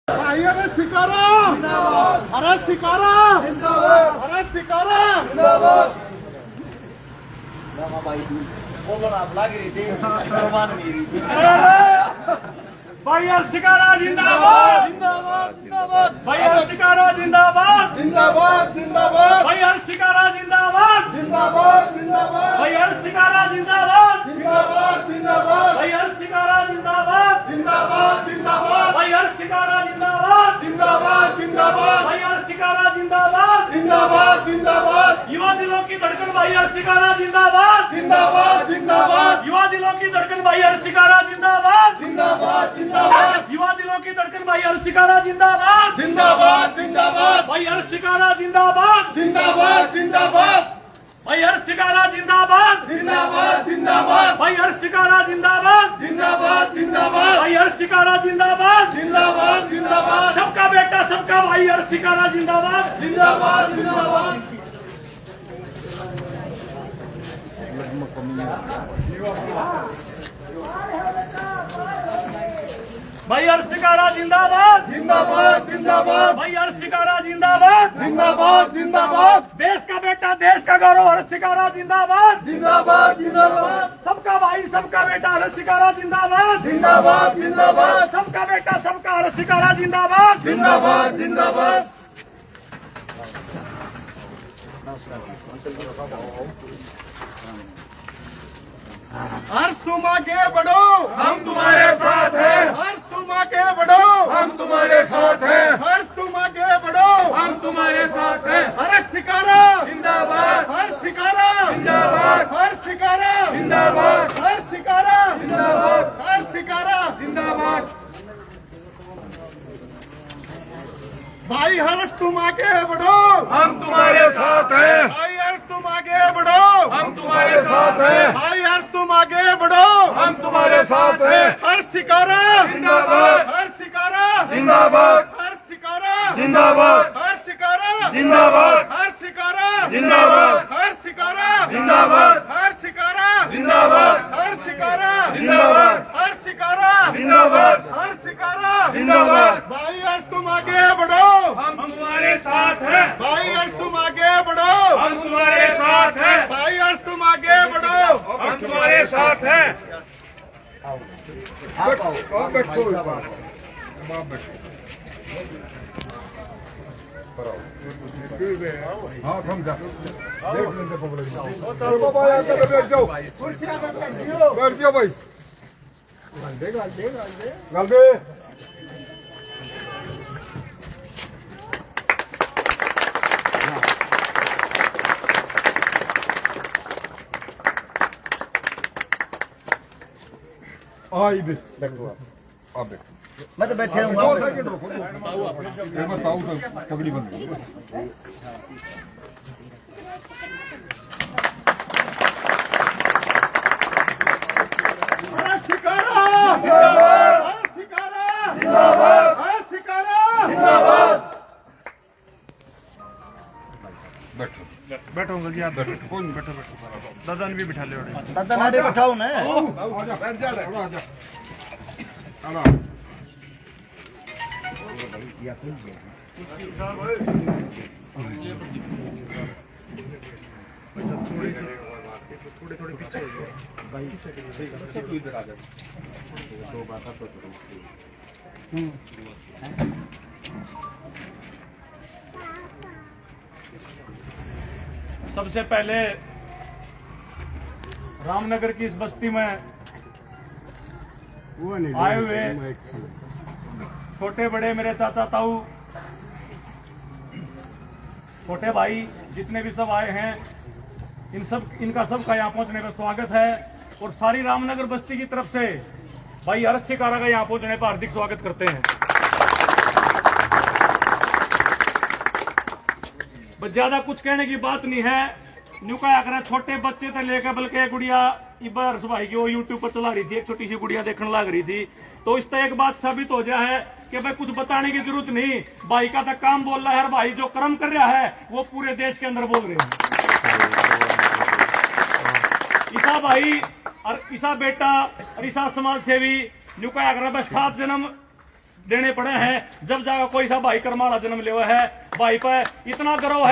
अरे सिकारा, अरे सिकारा, अरे सिकारा। भाई शिकारा जिंदाबाद, जिंदाबाद, जिंदाबाद। भाई शिकारा जिंदाबाद, जिंदाबाद, जिंदाबाद। भाई शिकारा जिंदाबाद, जिंदाबाद, जिंदाबाद। भाई शिकारा जिंदाबाद, जिंदाबाद, जिंदाबाद। भाई शिकारा जिंदाबाद, जिंदाबाद, जिंदाबाद। भाई शिकारा जिंदाबाद, जिंदाबाद, जिंदाबाद। भाई शिकारा जिंदाबाद, जिंदाबाद, जिंदाबाद। युवा दिलों की धड़कन भाई शिकारा जिंदाबाद, जिंदाबाद, जिंदाबाद। युवा दिलों की धड़कन भाई शिकारा जिंदाबाद, जिंदाबाद, जिंदाबाद। युवा दिलों की धड़कन भाई शिकारा जिंदाबाद, जिंदाबाद, जिंदाबाद। भाई शिकारा जिंदाबाद, जिंदाबाद, जिंदाबाद। भाई शिकारा जिंदाबाद, जिंदाबाद, जिंदाबाद। भाई शिकारा जिंदाबाद, जिंदाबाद, जिंदाबाद। भाई शिकारा जिंदाबाद, जिंदाबाद, जिंदाबाद। सबका बेटा सबका भाई शिकारा जिंदाबाद, जिंदाबाद, जिंदाबाद। भाई शिकारा जिंदाबाद, जिंदाबाद, जिंदाबाद। भाई शिकारा जिंदाबाद, जिंदाबाद, जिंदाबाद। देश का बेटा देश का गौरव शिकारा जिंदाबाद, जिंदाबाद, जिंदाबाद। सबका भाई सबका बेटा शिकारा जिंदाबाद, जिंदाबाद, जिंदाबाद। सबका बेटा सबका शिकारा जिंदाबाद, जिंदाबाद, जिंदाबाद। हर्ष तुम आगे बढ़ो, हम तुम्हारे साथ हैं। हर्ष तुम आगे बढ़ो, हम तुम्हारे साथ हैं। हर्ष तुम आगे बढ़ो, हम तुम्हारे साथ हैं। हर्ष शिकारा जिंदाबाद, हर्ष शिकारा जिंदाबाद, हर्ष शिकारा जिंदाबाद, हर्ष शिकारा जिंदाबाद, हर्ष शिकारा जिंदाबाद। भाई हर्ष तुम आगे बढ़ो, हम तुम्हारे साथ हैं। भाई हर्ष तुम आगे बढ़ो, हम तुम्हारे साथ हैं। भाई हर्ष तुम आगे बढ़ो, हम तुम्हारे साथ हैं। हर्ष शिकारा जिंदाबाद, हर्ष शिकारा जिंदाबाद, हर्ष शिकारा जिंदाबाद, हर्ष शिकारा जिंदाबाद, हर्ष शिकारा जिंदाबाद, हर्ष शिकारा जिंदाबाद, हर्ष शिकारा जिंदाबाद, हर्ष शिकारा जिंदाबाद, हर्ष शिकारा जिंदाबाद, हर्ष शिकारा जिंदाबाद। भाई हर्ष तुम आगे बढ़ो, हम तुम्हारे साथ हैं, भाई हर्ष तुम आगे बढ़ो, हम तुम्हारे साथ हैं, भाई हर्ष तुम आगे बढ़ो, हम तुम्हारे साथ हैं। हाँ समझा कुर्सियां पे बैठियो। बैठ जाओ भाई गल दे आई भी बैठो आप बैठो मैं तो बैठे हूँ। 2 सेकंड रुको एक बताओ तो पगड़ी बंद हर्ष शिकारा जिंदाबाद, हर्ष शिकारा जिंदाबाद, हर्ष शिकारा जिंदाबाद। बैठो बैठो अंकल जी आप बैठो, कौन बैठो बैठो, दादा ने भी बिठा ले। दादा नाडे बैठाओ ना। आजा बैठ जा थोड़ा आजा आला थोड़े थोड़े पीछे हो जाओ भाई, इधर आ जाओ। दो बात तो सबसे पहले रामनगर की इस बस्ती में आए हुए छोटे बड़े मेरे चाचा ताऊ छोटे भाई जितने भी सब आए हैं, इनका सबका यहाँ पहुंचने पर स्वागत है। और सारी रामनगर बस्ती की तरफ से भाई हर्ष शिकारा का यहाँ पहुंचने पर हार्दिक स्वागत करते हैं। बस ज्यादा कुछ कहने की बात नहीं है। न्यू का आकर छोटे बच्चे से लेकर बल्कि गुड़िया इबर भाई की वो यूट्यूब पर चला रही थी, एक छोटी सी गुड़िया देखने लग रही थी, तो इस तरह एक बात साबित हो गया है कि भाई कुछ बताने की जरूरत नहीं, भाई का तो काम बोल रहा है। हर भाई जो कर्म कर रहा है वो पूरे देश के अंदर बोल रहे हैं। ईसा भाई और ईसा बेटा और ईसा समाज सेवी न्यू का आकर 7 जन्म देने पड़े हैं। जब जाकर कोई सा भाई करमाड़ा जन्म लिया है, भाई पे इतना गर्व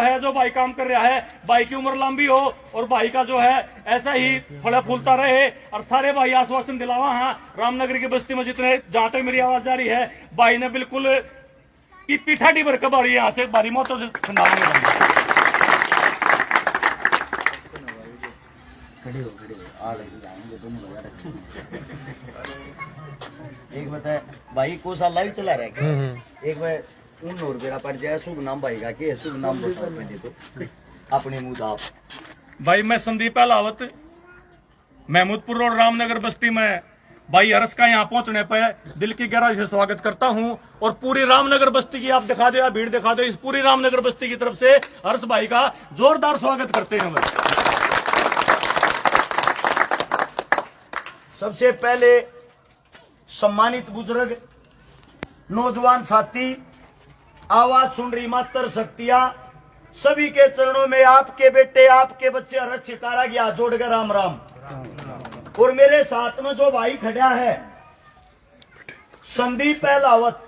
है जो भाई काम कर रहा है। भाई की उम्र लंबी हो और भाई का जो है ऐसा ही फल फूलता रहे। और सारे भाई आश्वासन दिलावा है रामनगर की बस्ती में जितने, जहां तक मेरी आवाज जा रही है, भाई ने बिल्कुल पीठाडी भर के बारी यहाँ से बारी मौतों से खंडालेंगे। एक बताए भाई को साल लाइव चला रहा है क्या? एक बार उन और बेरा पड़ जाए शुभ नाम भाई का, के शुभ नाम बताओ पहले तो अपने मुंह आप। भाई मैं संदीप अहलावत महमूदपुर रोड रामनगर बस्ती में भाई हर्ष का यहाँ पहुंचने पर दिल की गहराई से स्वागत करता हूं। और पूरी रामनगर बस्ती की आप दिखा दो या भीड़ दिखा दो, इस पूरी रामनगर बस्ती की तरफ से हर्ष भाई का जोरदार स्वागत करते हैं। भाई सबसे पहले सम्मानित बुजुर्ग, नौजवान साथी, आवाज सुन रही मातर शक्तियां, सभी के चरणों में आपके बेटे, आपके बच्चे हर्ष शिकारा की हाथ जोड़कर राम राम। और मेरे साथ में जो भाई खड़ा है संदीप अहलावत,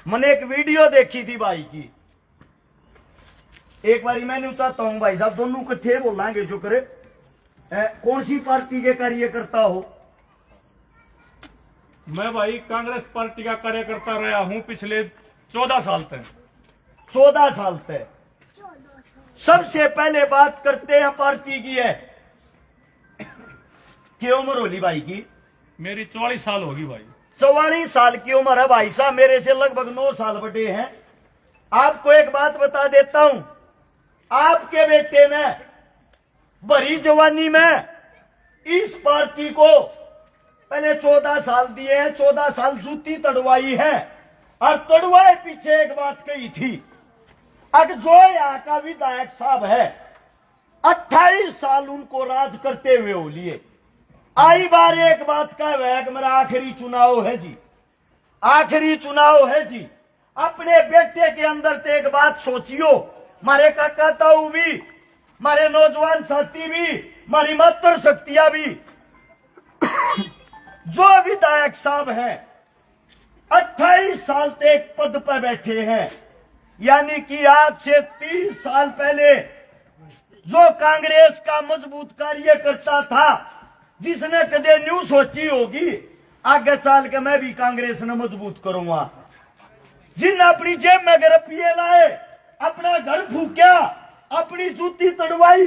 मैंने एक वीडियो देखी थी भाई की, एक बारी मैंने चाहता हूं भाई साहब दोनों इकट्ठे बोलेंगे जो करे। कौन सी पार्टी के कार्यकर्ता हो? मैं भाई कांग्रेस पार्टी का कार्यकर्ता रहा हूं पिछले 14 साल तक। 14 साल तक। सबसे पहले बात करते हैं पार्टी की है, क्या उम्र होली भाई की? मेरी 44 साल होगी भाई। 44 साल की उम्र है भाई साहब, मेरे से लगभग 9 साल बड़े हैं। आपको एक बात बता देता हूं, आपके बेटे ने भरी जवानी में इस पार्टी को पहले 14 साल दिए हैं, 14 साल जूती तड़वाई है। और तड़वाए पीछे एक बात कही थी, अब जो यहाँ का विधायक साहब है 28 साल उनको राज करते हुए हो लिए। आई बार एक बात का है, मेरा आखिरी चुनाव है जी, आखिरी चुनाव है जी। अपने बेटे के अंदर तो एक बात सोचियो, मारे काका ताऊ भी, मारे नौजवान साथी भी, मारी मातर शक्तियां भी, जो विधायक साहब हैं 28 साल तक पद पर बैठे हैं, यानी कि आज से 30 साल पहले जो कांग्रेस का मजबूत कार्यकर्ता था, जिसने कदे न्यू सोची होगी आगे चल के मैं भी कांग्रेस ने मजबूत करूंगा, जिन अपनी जेब में रुपये लाए, अपना घर फूक्या, अपनी जूती तड़वाई,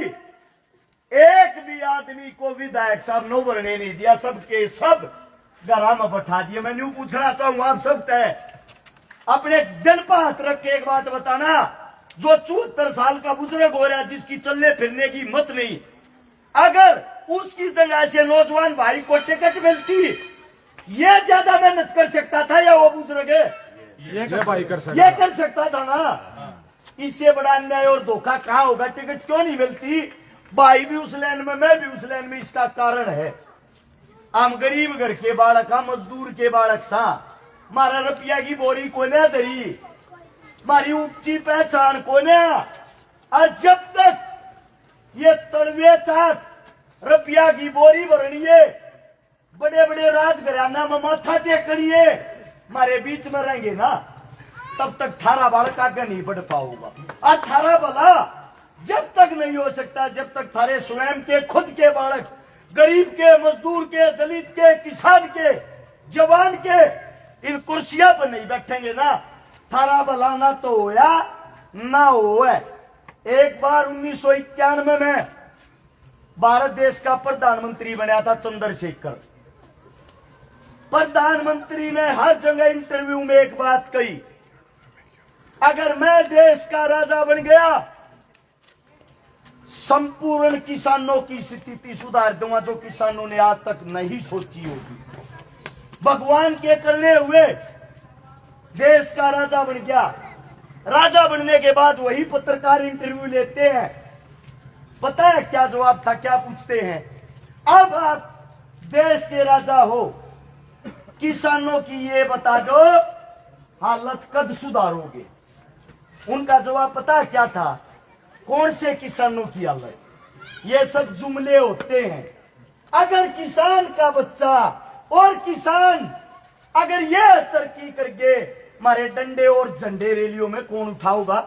एक भी आदमी को विधायक साहब नो भरने नहीं दिया, सबके सब घरा में बैठा दिए। मैं न्यू पूछना चाहूंगा आप सब तय अपने दिल पर हाथ रख के एक बात बताना, जो 74 साल का बुजुर्ग हो रहा है, जिसकी चलने फिरने की हिम्मत नहीं, अगर उसकी जगह से नौजवान भाई को टिकट मिलती, ये ज्यादा मेहनत कर सकता था या वो बुजुर्ग ये भाई कर सकता, ये कर सकता था ना। इससे बड़ा अन्याय और धोखा कहां होगा? टिकट क्यों नहीं मिलती? भाई भी उस लाइन में, मैं भी उस लाइन में। इसका कारण है हम गरीब घर के बालक, हम मजदूर के बालक सा, मारा रुपया की बोरी कोने धरी, मारी ऊंची पहचान कोने। और जब तक ये तड़वे चाक रुपया की बोरी भरनी है, बड़े बड़े राजघराना में माथा टेक करिए, हमारे बीच में रहेंगे ना, तब तक थारा बालक आगे नहीं बढ़ पाऊंगा। और थारा भला जब तक नहीं हो सकता जब तक थारे स्वयं के खुद के बालक, गरीब के, मजदूर के, दलित के, किसान के, जवान के इन कुर्सियां पर नहीं बैठेंगे ना, थारा भला ना तो होया ना हो। एक बार 1991 में भारत देश का प्रधानमंत्री बना था चंद्रशेखर। प्रधानमंत्री ने हर जगह इंटरव्यू में एक बात कही, अगर मैं देश का राजा बन गया, संपूर्ण किसानों की स्थिति सुधार दूंगा, जो किसानों ने आज तक नहीं सोची होगी। भगवान के करने हुए देश का राजा बन गया। राजा बनने के बाद वही पत्रकार इंटरव्यू लेते हैं, पता है क्या जवाब था? क्या पूछते हैं? अब आप देश के राजा हो, किसानों की ये बता दो हालत कद सुधारोगे? उनका जवाब पता है क्या था? कौन से किसानों की हालत? ये सब जुमले होते हैं। अगर किसान का बच्चा और किसान अगर ये तरक्की करके हमारे डंडे और झंडे रैलियों में कौन उठाओगा?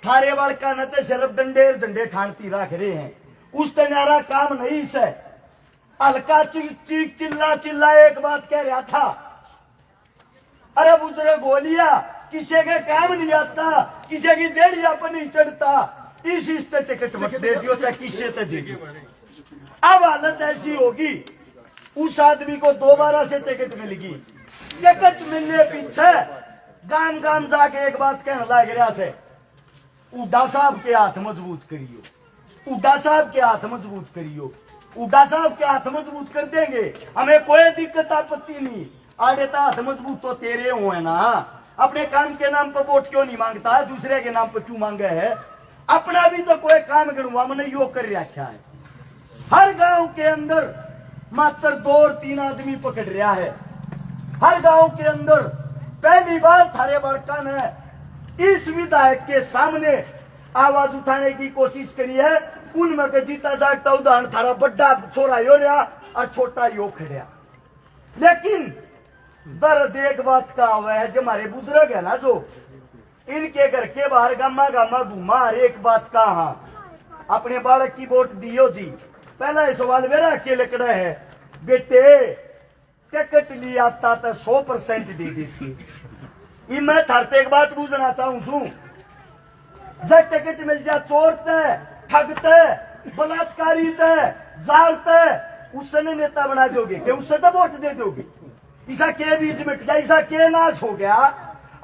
थारे वाल का न तो सिर्फ डंडे और झंडे ठानती रख रहे हैं, उस तनारा काम नहीं से। हल्का चीख चिल्ला चिल्ला एक बात कह रहा था, अरे बुजुर्ग बोलिया किसी के काम नहीं आता, किसी की देड़िया पर नहीं चढ़ता, इस पे टिकट मत दे दियो चाहे किसी से दे दियो। अब हालत ऐसी होगी, उस आदमी को दोबारा से टिकट मिलेगी। टिकट मिलने पीछे गांव गांव जाके एक बात कहने लग रहा से, उड्डा साहब के हाथ मजबूत करियो, उड्डा साहब के हाथ मजबूत करियो, उड्डा साहब के हाथ मजबूत कर देंगे, हमें कोई दिक्कत आपत्ति नहीं। आड़े तो हाथ मजबूत तो तेरे हुए ना, अपने काम के नाम पर वोट क्यों नहीं मांगता है, दूसरे के नाम पर क्यों मांगे है? अपना भी तो कोई काम गणवा मैंने यो कर रखा है। हर गांव के अंदर मात्र 2 और 3 आदमी पकड़ रहा है। हर गांव के अंदर पहली बार थारे बड़का ने इस विधायक के सामने आवाज उठाने की कोशिश करी है। उनमें के जीता जागता उदाहरण थारा बड़ा छोरा यो रहा और छोटा यो खड़ा। लेकिन दर्द एक बात का हुआ है, जो हमारे बुजुर्ग है ना, जो इनके घर के बाहर गामा गामा घूमा, हर एक बात का हाँ अपने बालक की वोट दियो जी। पहला सवाल मेरा के लकड़ा है, बेटे टिकट लिया था तो 100% दे देती। मैं थारते एक बात पूछना चाहूं छू, जब टिकट मिल जा चोरते ठगते बलात्कारी जालते उससे नेता बना दोगे कि उससे तो वोट दे दोगे? ईसा के बीच मिट गया, ईसा के नाश हो गया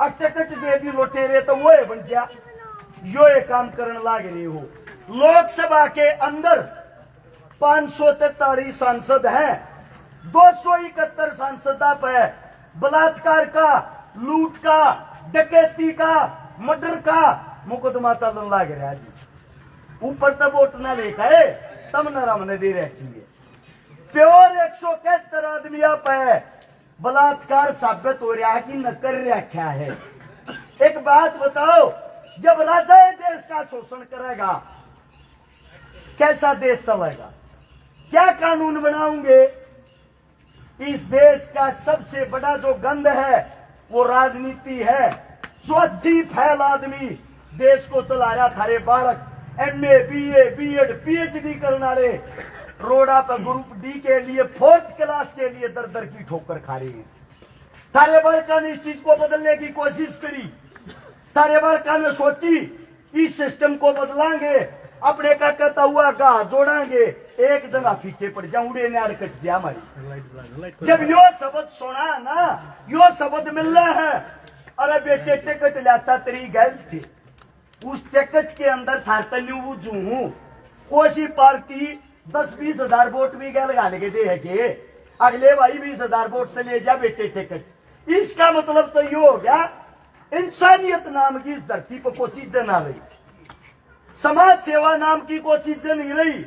और टिकट दे दी लोटेरे तो वो बन गया। यो ये काम करने लाग रहे हो। लोकसभा के अंदर 543 सांसद हैं, 271 सांसदा पे बलात्कार का, लूट का, डकैती का, मर्डर का मुकदमा चलन लाग रहा है। ऊपर तो वोट न लेकर तब न रमने दे रहती है। प्योर 171 आदमी पे बलात्कार साबित हो रहा है कि न कर रखा है। एक बात बताओ, जब राजा देश का शोषण करेगा कैसा देश चलेगा? क्या कानून बनाओगे? इस देश का सबसे बड़ा जो गंध है वो राजनीति है। स्वच्छी फैल आदमी देश को चला रहा। थारे बालक MA BA BEd PhD करने वाले रोडा पर ग्रुप डी के लिए 4th क्लास के लिए दर दर की ठोकर खा रहे हैं। थारे बालका ने इस चीज को बदलने की कोशिश करी। थारे बालका ने सोची इस सिस्टम को बदलांगे, अपने का कहता हुआ गा जोड़ांगे, एक जगह फीके पड़ जा, उड़े नार कट जा हमारी। जब यो शब्द सुना ना, यो शब्द मिल रहा है, अरे बेटे टिकट लाता तेरी गैल थी, उस टिकट के अंदर था तन्यू हूं कोसी पार्टी 10-20 हजार वोट भी गैल गाल के दे है के अगले भाई 20 हजार वोट से ले जा बेटे टिकट। इसका मतलब तो ये हो गया इंसानियत नाम की इस धरती पर कोई चीज ना रही, समाज सेवा नाम की कोई चीज नहीं रही,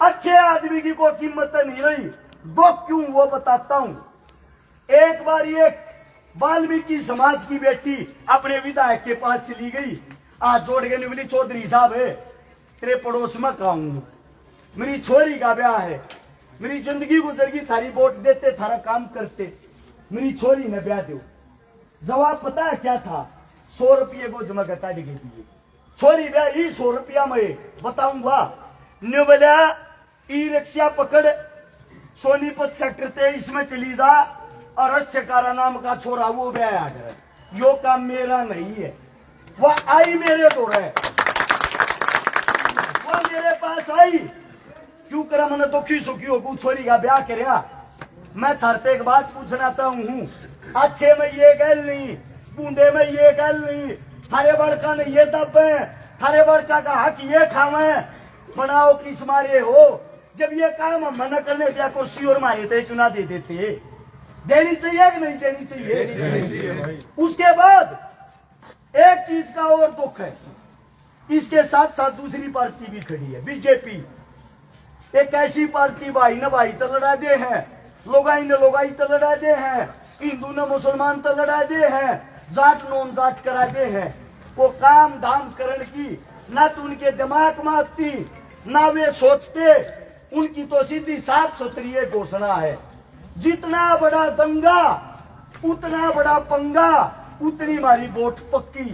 अच्छे आदमी की कोई कीमत नहीं रही। दो क्यों वो बताता हूं। एक बार एक वाल्मीकि समाज की बेटी अपने विधायक के पास चली गई, आज जोड़ के निकली, चौधरी साहब है तेरे पड़ोस में कहूं, मेरी छोरी का ब्याह है, मेरी जिंदगी गुजर गई, थारी वोट देते थारा काम करते, मेरी छोरी ने ब्याह दो। जवाब पता है क्या था? 100 रुपये को जमा करता दिए। छोरी ब्याह ही 100 रुपया में बताऊंगा। न्यू बोलिया ई रिक्शा पकड़ सोनीपत सेक्टर 23 में चली जा और अक्षकारा नाम का छोरा वो ब्याह आ गया। यो काम मेरा नहीं है, वह आई मेरे दो है, वो मेरे पास आई क्यों करा? मैंने तो की सुखी हो छोरी का ब्याह कर। मैं थारते एक बात पूछना चाहूं, अच्छे में ये गल नहीं, बूंदे में ये गल नहीं, थारे बड़का ने ये दब है, थारे बड़का का हक ये खावे, बनाओ किस मारे हो? जब ये काम हम मना करने दिया कुर्सी और मारे थे क्यों ना दे देते? देनी चाहिए कि नहीं देनी चाहिए? देनी चाहिए। उसके बाद एक चीज का और दुख है, इसके साथ साथ दूसरी पार्टी भी खड़ी है, बीजेपी। एक ऐसी पार्टी भाई न भाई तो लड़ा दे हैं, लोगाई न लोगाई तो लड़ा दे हैं, हिंदू न मुसलमान तो लड़ा दे हैं, जाट नॉन जाट करा दे हैं। वो काम धाम करने की ना तो उनके दिमाग में आती, ना वे सोचते। उनकी तो सीधी साफ सुथरी घोषणा है, जितना बड़ा दंगा उतना बड़ा पंगा, उतनी हमारी वोट पक्की,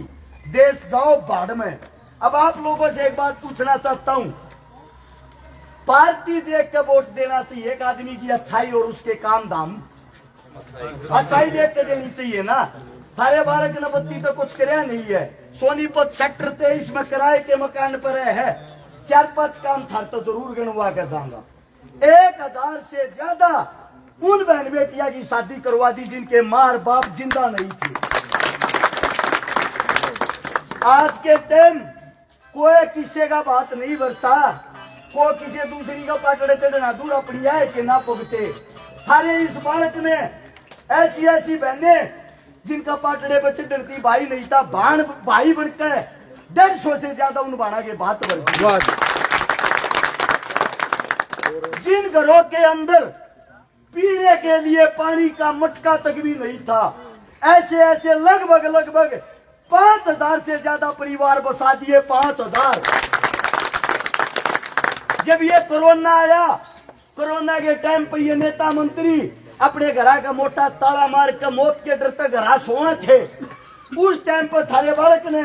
देश जाओ बाढ़ में। अब आप लोगों से एक बात पूछना चाहता हूं, पार्टी देख के वोट देना चाहिए, एक आदमी की अच्छाई और उसके काम धाम, अच्छाई देख के देनी चाहिए ना। थारे बालक ने बत्ती तो कुछ कराया नहीं है, सोनीपत सेक्टर 23 में किराए के मकान पर है, 4-5 काम था तो जरूर गणवा के जाऊंगा। 1000 से ज्यादा उन बहन बेटिया की शादी करवा दी जिनके मार बाप जिंदा नहीं थे। आज के टाइम कोई किसी का बात नहीं बरता, को किसी दूसरी का पाटड़े चढ़ना दूर अपनी आए के ना पुगते। थारे इस बालक ने ऐसी ऐसी बहने जिनका पाटड़े पर चढ़ती भाई नहीं था, बाण भाई बनकर 150 से ज्यादा उन बाणा के बात बन, जिन घरों के अंदर पीने के लिए पानी का मटका तक भी नहीं था, ऐसे ऐसे लगभग 5000 से ज्यादा परिवार बसा दिए। 5000। जब ये कोरोना आया, कोरोना के टाइम पे ये नेता मंत्री अपने घरा का मोटा ताला मार कर मौत के डर तक घरा सोए थे। उस टाइम पर थारे बालक ने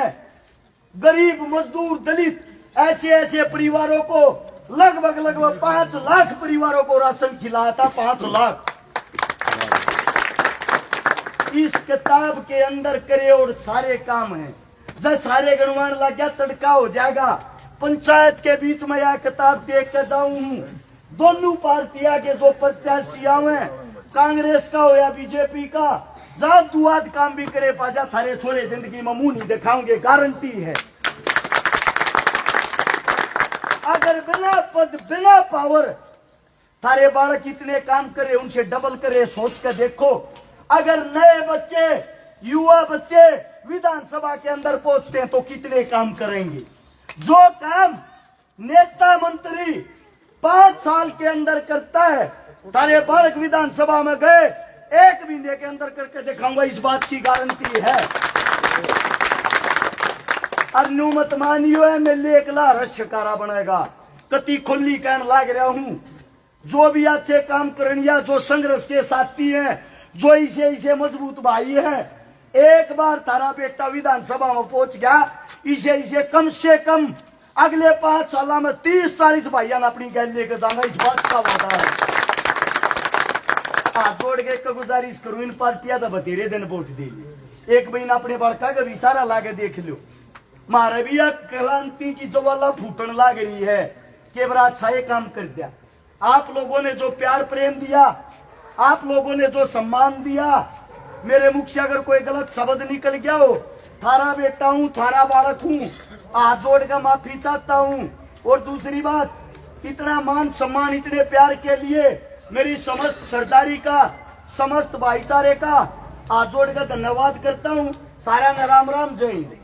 गरीब मजदूर दलित ऐसे ऐसे परिवारों को लगभग 5 लाख परिवारों को राशन खिलाया था। 5 लाख इस किताब के अंदर करे और सारे काम हैं। जब सारे गणवान लग गया तड़का हो जाएगा। पंचायत के बीच में यह किताब देख कर जाऊं, दोनों पार्टियां के जो प्रत्याशी आवे, कांग्रेस का हो या बीजेपी का, जब दुआद काम भी करे पाजा थारे छोरे जिंदगी में मुंह नहीं दिखाओगे, गारंटी है। अगर बिना पद बिना पावर थारे बालक इतने काम करे, उनसे डबल करे, सोच कर देखो। अगर नए बच्चे युवा बच्चे विधानसभा के अंदर पहुंचते हैं तो कितने काम करेंगे। जो काम नेता मंत्री 5 साल के अंदर करता है, तारे बालक विधानसभा में गए 1 महीने के अंदर करके दिखाऊंगा, इस बात की गारंटी है। अनुमत मानियो है मैं एकला रक्षकारा बनेगा, कति खुली कहन लाग रहा हूं। जो भी अच्छे काम करनिया, जो संघर्ष के साथी हैं, जो इसे मजबूत भाई है, एक बार तारा बेटा विधानसभा में पहुंच गया, इसे कम से कम अगले 5 साल में 30-40 भाइया अपनी गैल लेकर जाऊंगा, इस बात का वादा है। हाथ जोड़ के गुजारिश करूं, इन पार्टियां तो बतेरे दिन वोट दी। एक महीना अपने बड़का का भी सारा लागे देख लो। मारे भी क्रांति की ज्वाला फूटन लाग रही है कि बड़ा अच्छा ये काम कर दिया। आप लोगों ने जो प्यार प्रेम दिया, आप लोगों ने जो सम्मान दिया, मेरे मुख से अगर कोई गलत शब्द निकल गया हो, थारा बेटा हूं, थारा बालक हूं, हाथ जोड़ कर माफी चाहता हूं। और दूसरी बात, इतना मान सम्मान, इतने प्यार के लिए मेरी समस्त सरदारी का, समस्त भाईचारे का हाथ जोड़ कर धन्यवाद करता हूं। सारा राम राम, जय हिंद।